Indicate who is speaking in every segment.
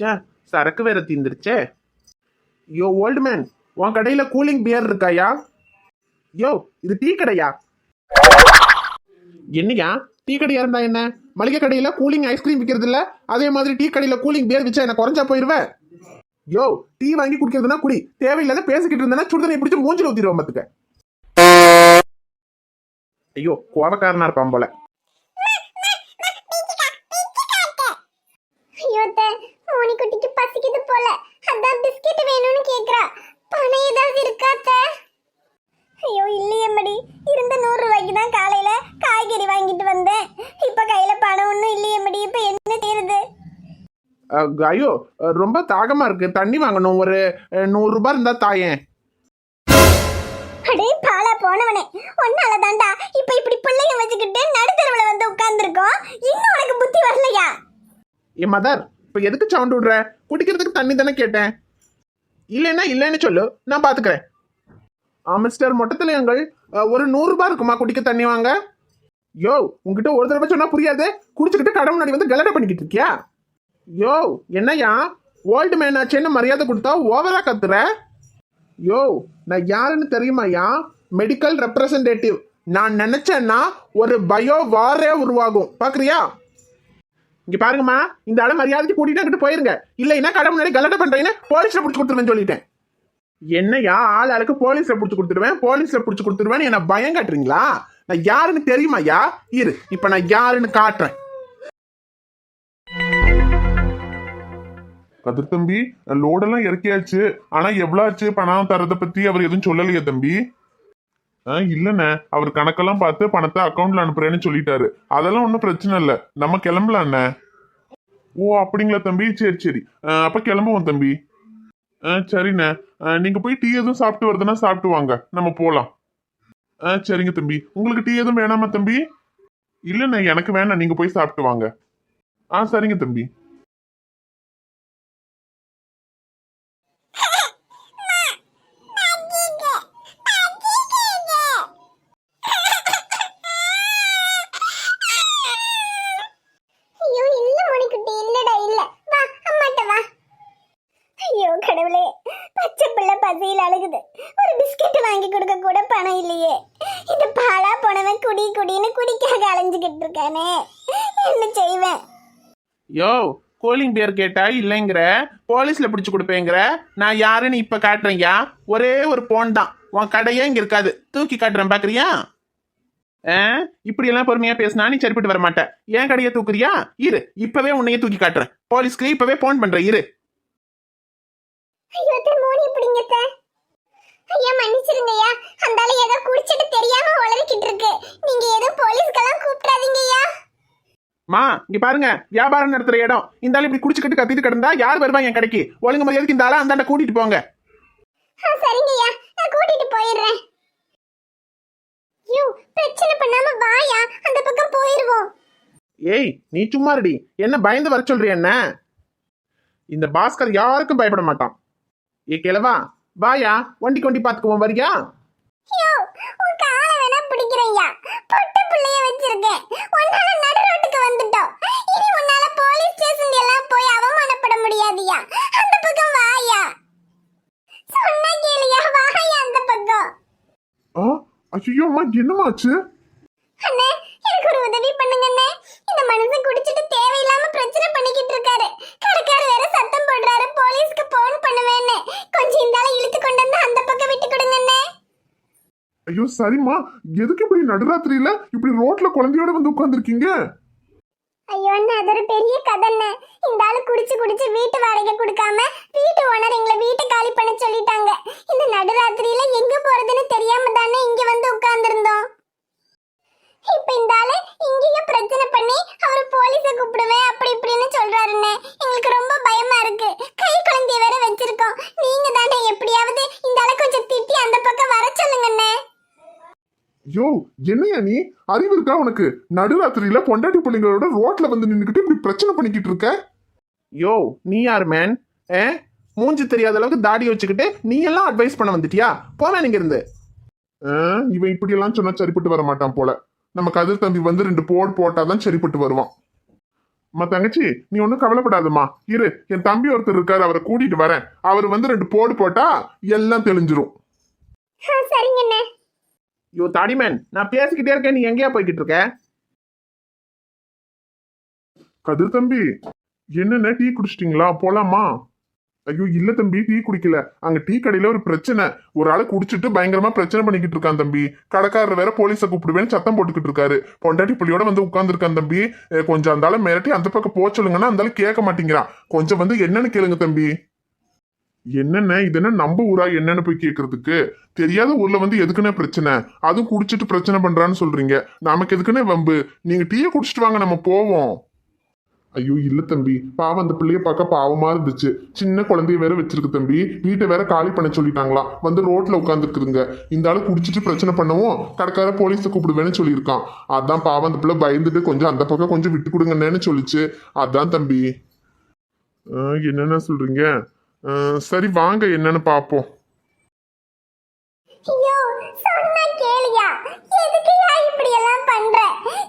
Speaker 1: சே, சரக்கு வேற தீந்துருச்சே. யோ old man, உன் கடையில கூலிங் பியர் இருக்காயா? யோ, இது டீ கடையா? என்னையா டீ கடையா இருந்தா என்ன? மளிகை கடையில கூலிங் ஐஸ்கிரீம் விற்கிறது இல்ல, அதே மாதிரி டீ கடையில கூலிங் பியர் விற்றா என்ன குறைஞ்சா போயிருவேன்? யோ, டீ வாங்கி குடிக்கிறதுனா குடி, தேவையில்லாத பேசிக்கிட்டு இருந்தேன்னா சுடுதனை பிடிச்சி மூஞ்சில ஊத்திடுவோம் பாத்துக்க. ஐயோ, கோவக்காரனா இருப்பான் போல.
Speaker 2: குட்டிக்கு பசிக்குது போல, அதான் பிஸ்கட் வேணும்னு கேக்குறா. பணம் ஏதாவது இருக்காத்த? ஐயோ இல்லையேம்மடி, இருந்த 100 ரூபாய்க்கு தான் காலையில காய்கறி வாங்கிட்டு வந்தேன். இப்ப கையில பணம் ஒன்றும் இல்லையேம்மடி, இப்ப என்ன செய்யறது?
Speaker 1: ஐயோ, ரொம்ப தாகமா இருக்கு, தண்ணி வாங்கணும். ஒரு 100 ரூபாய் இருந்தா தாயேன்.
Speaker 2: அடே பாலா போனவனே, ஒன்னால தாண்டா இப்ப இப்படி பிள்ளைங்க வச்சுக்கிட்டு நடுத்தரவுல வந்து உட்கார்ந்துருக்கோம். இன்னும் உனக்கு புத்தி வரலையா?
Speaker 1: ஏ மதர், இப்ப எதுக்கு சவுண்ட் விடுற? குடிக்கிறதுக்கு தண்ணி தானே கேட்டேன். இல்லைன்னா இல்லைன்னு சொல்லு, நான் பாத்துக்கிறேன். மிஸ்டர் மொட்டத்தில் எங்கள் ஒரு 100 ரூபாய் இருக்குமா குடிக்க தண்ணி வாங்க? யோ, உங்ககிட்ட ஒரு தடவை சொன்னா புரியாது, குடிச்சுக்கிட்டு கடை முன்னாடி வந்து கலடை பண்ணிக்கிட்டு இருக்கியா? யோ, என்னையா ஓல்டு மேன் ஆச்சேன்னு மரியாதை கொடுத்தா ஓவரா கத்துற? யோ, நான் யாருன்னு தெரியுமாயா? Medical representative. நான் நினைச்சேன்னா ஒரு பயோ வாரே உருவாகும், பாக்குறியா? இங்க பாருங்கம்மா, இந்த ஆளை மரியாதைக்கு கூட்டிட்டு அங்கிட்டு போயிருங்க, இல்லைன்னா கடை முன்னாடி கலடை பண்றீங்கன்னு போலீஸ்ல புடிச்சு கொடுத்துருவேன் சொல்லிட்டேன். என்னையா ஆள் ஆளுக்கு போலீஸ்ல புடிச்சு கொடுத்துருவேன், போலீஸ்ல புடிச்சு கொடுத்துருவேன் என்ன பயம் காட்டுறீங்களா? நான் யாருன்னு தெரியுமாயா? இரு, இப்ப நான் யாருன்னு காட்டுறேன்.
Speaker 3: கதிர் தம்பி, லோடெல்லாம் இறக்கியாச்சு. ஆனா எவ்வளவு ஆச்சு பணம் தரதை பத்தி அவர் எதுவும் சொல்லலையா தம்பி? இல்லண்ணே, அவர் கணக்கெல்லாம் பார்த்து பணத்தை அக்கௌண்ட்ல அனுப்புறேன்னு சொல்லிட்டாரு. அதெல்லாம் ஒன்றும் பிரச்சனை இல்லை, நம்ம கிளம்பலாண்ணே. ஓ அப்படிங்களா தம்பி, சரி சரி, அப்ப கிளம்புவோம் தம்பி. சரிண்ணே, நீங்க போய் டீ எதுவும் சாப்பிட்டு வருதுன்னா சாப்பிட்டு வாங்க, நம்ம போலாம். சரிங்க தம்பி. உங்களுக்கு டீ எதுவும் வேணாமா தம்பி? இல்லண்ணே, எனக்கு வேணாம், நீங்க போய் சாப்பிட்டு வாங்க. சரிங்க தம்பி.
Speaker 2: கடவுளே, பச்சை பிள்ளை பசியில் அழுகுது, ஒரு பிஸ்கட் வாங்கி கொடுக்க கூட பணம் இல்லையே. இந்த பாலா போனவன் குடி குடின்னு குடிக்காக அலைஞ்சுக்கிட்டு இருக்கானே, என்ன செய்வேன்?
Speaker 1: யோ, கூலிங் பியர் கேட்டா இல்லைங்கிற, போலீஸ்ல பிடிச்சு கொடுப்பேங்கிற. நான் யாருன்னு இப்ப காட்டுறேன்யா. ஒரே ஒரு போன் தான், உன் கடையே இங்க இருக்காது, தூக்கி காட்டுறேன் பாக்குறியா? இப்படி எல்லாம் பொறுமையா பேசினா நீ சரிப்பட்டு வர மாட்டேன். ஏன் கடையை தூக்குறியா? இரு, இப்பவே உன்னையே தூக்கி காட்டுறேன். போலீஸ்க்கு இப்பவே போன் பண்றேன், இரு.
Speaker 2: ஐயோ மோனி பிடிங்கத்த. ஐயா மன்னிச்சிருங்கய்யா, அந்தால ஏதோ குடிச்சிட்டு தெரியாம உளறிக்கிட்டு இருக்கு. நீங்க ஏதோ போலீஸ்க்கெல்லாம் கூப்பிடாதீங்கய்யா.
Speaker 1: மா, இங்க பாருங்க, வியாபாரம் நடத்துற இடம். இந்த ஆள் இப்படி குடிச்சுக்கிட்டு கத்திட்டு கிடந்தா யார் வருவா என் கடைக்கு? ஒழுங்கு மரியாதைக்கு இந்த ஆளை அந்தாண்ட கூட்டிட்டு போங்க.
Speaker 2: சரிங்கய்யா, நான் கூட்டிட்டு போயிடுறேன். யூ, பிரச்சனை பண்ணாம வாயா, அந்த பக்கம் போயிருவோம்.
Speaker 1: ஏய், நீ சும்மா இருடி, என்ன பயந்து வர சொல்றிய? என்ன இந்த பாஸ்கர் யாருக்கும் பயப்பட மாட்டான். ஏ கிழவா, வாயா, வண்டி கொண்டி பாத்துக்குவோம், வரியா?
Speaker 2: யோ, உன் காலை வேணா பிடிக்கிறேன்யா, பொட்ட பிள்ளைய வச்சிருக்கேன். உன்னால நடு ரோட்டுக்கு வந்துட்டோம். இனி உன்னால போலீஸ் ஸ்டேஷன் எல்லாம் போய் அவமானப்பட முடியாதியா. அந்த பக்கம் வாயா, சொன்னா கேளியா, வாயா அந்த பக்கம்.
Speaker 3: ஐயோ அம்மா, என்னமாச்சு?
Speaker 2: அண்ணே, எனக்கு ஒரு உதவி பண்ணுங்க அண்ணே. இந்த மனுஷன் குடிச்சிட்டு தேவையில்லாம பிரச்சனை பண்ணிக்கிட்டு இருக்காரு. கடைக்கார வேற சத்தம் போடுறாரு, போலீஸ்க்கு போன் பண்ணுவேன்னு. கொஞ்சம் இந்தால இழுத்து கொண்டு வந்து அந்த பக்கம் விட்டு கொடுங்க அண்ணே.
Speaker 3: ஐயோ சரிம்மா, எதுக்கு இப்படி நடுராத்திரியில இப்படி ரோட்ல குழந்தையோட வந்து உட்கார்ந்துருக்கீங்க?
Speaker 2: ஐயோ அண்ணா, அது ஒரு பெரிய கதை அண்ணே. இந்த ஆளு குடிச்சு குடிச்சு வீட்டு வாடகை கொடுக்காம வீட்டு ஓனர் எங்களை வீட்டை காலி பண்ண சொல்லிட்டாங்க. இந்த நடுராத்திரியில எங்க போறதுன்னு தெரியாம தானே இங்க வந்து உட்கார்ந்துருந்தோம். இப்ப இந்த ஆளு இங்கேயும் பிரச்சனை பண்ணி அவர் போலீஸ கூப்பிடுவேன் அப்படி இப்படின்னு சொல்றாருன்னு. எங்களுக்கு ரொம்ப பயமா இருக்கு. கை குழந்தைய வேற வச்சிருக்கோம். நீங்க தானே எப்படியாவது இந்த ஆளை கொஞ்சம் திட்டி அந்த பக்கம் வர சொல்லுங்கண்ணே.
Speaker 3: யோ, என்னையா நீ, அறிவு இருக்கா உனக்கு? நடுராத்திரியில பொண்டாட்டி பிள்ளைங்களோட ரோட்ல வந்து நின்னுக்கிட்டு இப்படி பிரச்சனை பண்ணிக்கிட்டு இருக்க?
Speaker 1: யோ, நீ யார் மேன்? மூஞ்சி தெரியாத அளவுக்கு தாடி வச்சுக்கிட்டு நீ எல்லாம் அட்வைஸ் பண்ண வந்துட்டியா? போவேன் இங்க இருந்து.
Speaker 3: இவன் இப்படி எல்லாம் சொன்னா சரிப்பட்டு வர மாட்டான் போல. நம்ம கதிர் தம்பி வந்து 2 போட்டாதான் சரிப்பட்டு வருவான். அம்மா தங்கச்சி நீ ஒன்றும் கவலைப்படாதம்மா. இரு, என் தம்பி ஒருத்தர் இருக்காரு, அவரை கூட்டிட்டு வரேன். அவர் வந்து 2 போடு போட்டா எல்லாம் தெளிஞ்சிரும்.
Speaker 2: சரிங்கண்ணே.
Speaker 1: யோ தாடிமேன், நான் பேசிக்கிட்டே இருக்கேன், நீ எங்கேயா போய்கிட்டு இருக்க?
Speaker 3: கதிர் தம்பி, என்னென்ன டீ குடிச்சிட்டீங்களா? போலாமா? ஐயோ இல்ல தம்பி, டீ குடிக்கல. அங்க டீ கடையில ஒரு பிரச்சனை. ஒரு ஆளு குடிச்சிட்டு பயங்கரமா பிரச்சனை பண்ணிக்கிட்டு இருக்கான் தம்பி. கடைக்காரர் வேற போலீஸை கூப்பிடுவேன்னு சத்தம் போட்டுக்கிட்டு இருக்காரு. பொண்டாட்டி புள்ளியோட வந்து உட்கார்ந்துருக்கான் தம்பி. கொஞ்சம் அந்த ஆளை மிரட்டி அந்த பக்கம் போக சொல்லுங்கன்னா அந்த ஆளு கேட்க மாட்டேங்கிறான். கொஞ்சம் வந்து என்னன்னு கேளுங்க தம்பி. என்னென்ன இது என்ன நம்ம ஊரா என்னன்னு போய் கேக்குறதுக்கு? தெரியாத ஊர்ல வந்து எதுக்குன்னே பிரச்சனை? அதுவும் குடிச்சிட்டு பிரச்சனை பண்றான்னு சொல்றீங்க. நமக்கு எதுக்குன்னே வம்பு? நீங்க டீயை குடிச்சிட்டு வாங்க, நம்ம போவோம். ஐயோ இல்ல தம்பி, பாவம் அந்த பிள்ளைய பார்க்க பாவமா இருந்துச்சு. சின்ன குழந்தைய வேற வச்சிருக்கு தம்பி. வீட்டை வேற காலி பண்ண சொல்லிட்டாங்களாம். வந்து ரோட்ல உட்காந்துருக்குதுங்க. இந்த ஆளு குடிச்சிட்டு பிரச்சனை பண்ணவும் கடைக்கார போலீஸை கூப்பிடுவேன்னு சொல்லியிருக்கான். அதான் பாவம் அந்த பிள்ளை பயந்துட்டு கொஞ்சம் அந்த பக்கம் கொஞ்சம் விட்டு கொடுங்கன்னு சொல்லிச்சு. அதான் தம்பி. என்னென்ன சொல்றீங்க? சரி வாங்க, என்னன்னு பாப்போம்.
Speaker 2: ஐயோ சொன்னா கேளியா? எதுக்குயா இப்படி எல்லாம் பண்ற?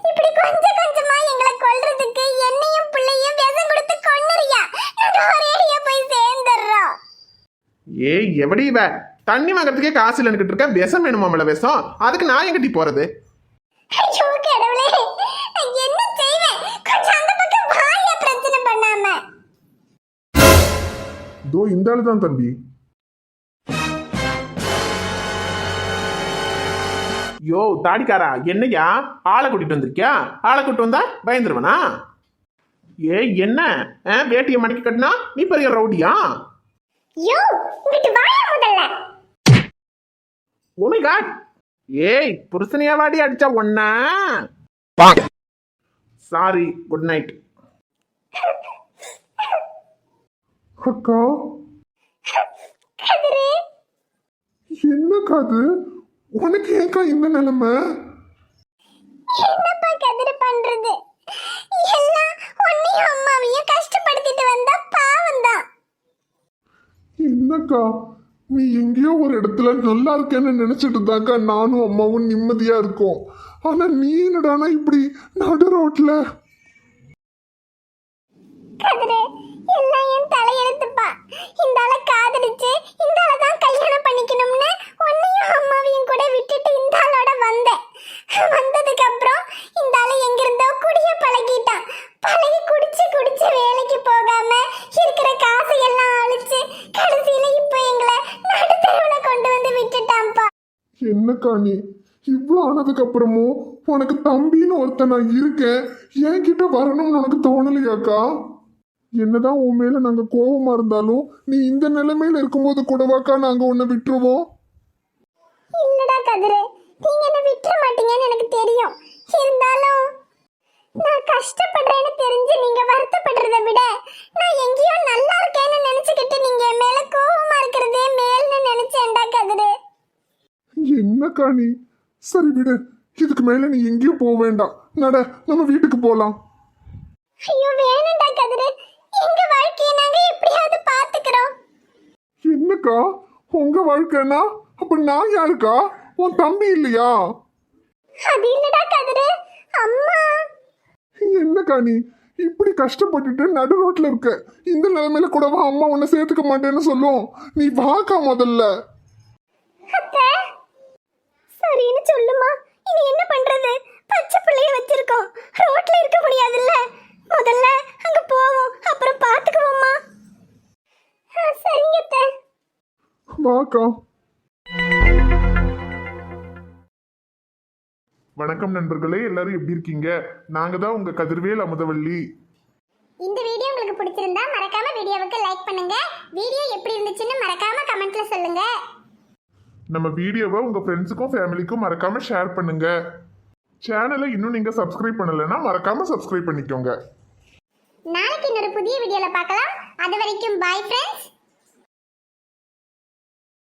Speaker 2: இப்படி கொஞ்சம் கொஞ்சமா எங்களை கொல்றதுக்கு என்னையும் பிள்ளையும் விஷம் கொடுத்து கொன்னுறியா? நாங்க ஒரேடியா போய் சேர்ந்துடுறோம்.
Speaker 1: ஏய் எவடி இவ? தண்ணி வாங்குறதுக்கே காசு இல்லைன்னு இருக்க, விஷம் வேணுமாமல விஷம்? அதுக்கு நான் எங்கடி போறது?
Speaker 2: ஐயோ கடவுளே, நான் என்ன செய்வேன்? கொஞ்சம் அந்த பக்கம் வாயா, பிரச்சனை பண்ணாம.
Speaker 3: இதோ இந்த ஆளு தான் தம்பி.
Speaker 1: யோ தாடிக்காரா, என்னையா ஆளை கூட்டிட்டு வந்திருக்கியா? ஆளை கூட்டிட்டு வந்தா பயந்துருவனா? ஏய் என்ன வேட்டியை மடக்கி கட்டினா நீ பெரிய ரவுடியா?
Speaker 2: யோ இங்கிட்டு வாயா முதல்ல.
Speaker 1: Oh my god. ஏய் புருஷனையா வாடி அடிச்சா ஒன்னா? Sorry, good night.
Speaker 3: அக்கா
Speaker 2: கதிரு,
Speaker 3: என்ன காது? உனக்கு ஏக்கா இந்த நிலைமை?
Speaker 2: என்னப்பா கதிரு பண்றது? எல்லாம் உன்னையும் அம்மாவையும் கஷ்டப்படுத்திட்டு வந்தா பாவம் தான்.
Speaker 3: என்னக்கா, நீ எங்கேயோ ஒரு இடத்துல நல்லா இருக்கேன்னு நினைச்சிட்டு இருந்தாக்கா நானும் அம்மாவும் நிம்மதியா இருக்கோம். ஆனா நீ என்னடானா இப்படி நடு ரோட்ல?
Speaker 2: கதிரு, எல்லாம் என் தலையெழுத்துப்பா. இந்த ஆளை காதலிச்சு இந்த ஆளை தான் கல்யாணம் பண்ணிக்கணும்னு உன்னையும் அம்மாவையும் கூட விட்டுட்டு இந்த ஆளோட வந்தேன். வந்ததுக்கு அப்புறம் இந்த ஆளை எங்கிருந்தோ குடிய பழகிட்டான். பழகி குடிச்சு குடிச்சு வேலைக்கு போகாம இருக்கிற காசை எல்லாம் அழிச்சு கடைசியில இப்போ எங்களை நடுத்தருவுல கொண்டு வந்து விட்டுட்டான்ப்பா.
Speaker 3: என்னக்கா நீ இவ்வளோ ஆனதுக்கு அப்புறமும் உனக்கு தம்பின்னு ஒருத்தன் நான் இருக்கேன், என்கிட்ட வரணும்னு உனக்கு தோணலையாக்கா? என்னதான் உன் மேல நாங்க கோபமா இருந்தாலும் நீ இந்த நிலைமையில இருக்கும்போது கூடவாக்கா நாங்க உன்னை விட்டுருவோம்?
Speaker 2: இல்லடா கதிரு, நீங்க என்ன விட்டுற மாட்டீங்கன்னு எனக்கு தெரியும். இருந்தாலும் நான் கஷ்டப்படுறேன்னு தெரிஞ்சு நீங்க வருத்தப்படுறதை விட நான் எங்கேயோ நல்லா இருக்கேன்னு நினைச்சுக்கிட்டு நீங்க என் மேல கோபமா இருக்கிறதே மேல்னு நினைச்சேன்டா கதிரு.
Speaker 3: என்னக்கா நீ? சரி விடு, இதுக்கு மேல நீ எங்கேயும் போக வேண்டாம். நட, நம்ம வீட்டுக்கு போலாம்.
Speaker 2: ஐயோ வேணாம்டா கதிரு, எங்க வாழ்க்கையை நாங்க எப்படியாவது பாத்துக்கிறோம்.
Speaker 3: என்னக்கா உங்க வாழ்க்கைனா அப்ப நான் யாருக்கா? உன் தம்பி இல்லையா?
Speaker 2: அது இல்லடா கதிரு, அம்மா.
Speaker 3: என்னக்கா நீ இப்படி கஷ்டப்பட்டுட்டு நடு ரோட்ல இருக்க? இந்த நிலைமையில கூடவா அம்மா உன்னை சேர்த்துக்க மாட்டேன்னு சொல்லும்? நீ வாக்கா முதல்ல.
Speaker 2: அத்தை சரின்னு சொல்லுமா. இனி என்ன பண்றது? பச்சை பிள்ளைய வச்சிருக்கோம், ரோட்ல இருக்க முடியாதுல்ல. முதல்ல அங்க போவோம், அப்புறம் பாத்துக்குவோம்மா. சரிங்க அத்தை.
Speaker 3: வாக்கா. வணக்கம் நண்பர்களே, எல்லாரும் எப்படி இருக்கீங்க? நாங்க தான் உங்க கதிர்வேல் அமுதவள்ளி.
Speaker 2: இந்த வீடியோ உங்களுக்கு பிடிச்சிருந்தா மறக்காம வீடியோவுக்கு லைக் பண்ணுங்க. வீடியோ எப்படி இருந்துச்சுன்னு மறக்காம கமெண்ட்ல சொல்லுங்க.
Speaker 3: நம்ம வீடியோவை உங்க ஃப்ரெண்ட்ஸுக்கும் ஃபேமிலிக்கும் மறக்காம ஷேர் பண்ணுங்க. சேனலை இன்னும் நீங்க சப்ஸ்கிரைப் பண்ணலைன்னா மறக்காம சப்ஸ்கிரைப் பண்ணிக்கோங்க.
Speaker 2: நாளைக்கு இன்னொரு புதிய வீடியோல பார்க்கலாம். அது வரைக்கும் பை ஃப்ரெண்ட்ஸ்.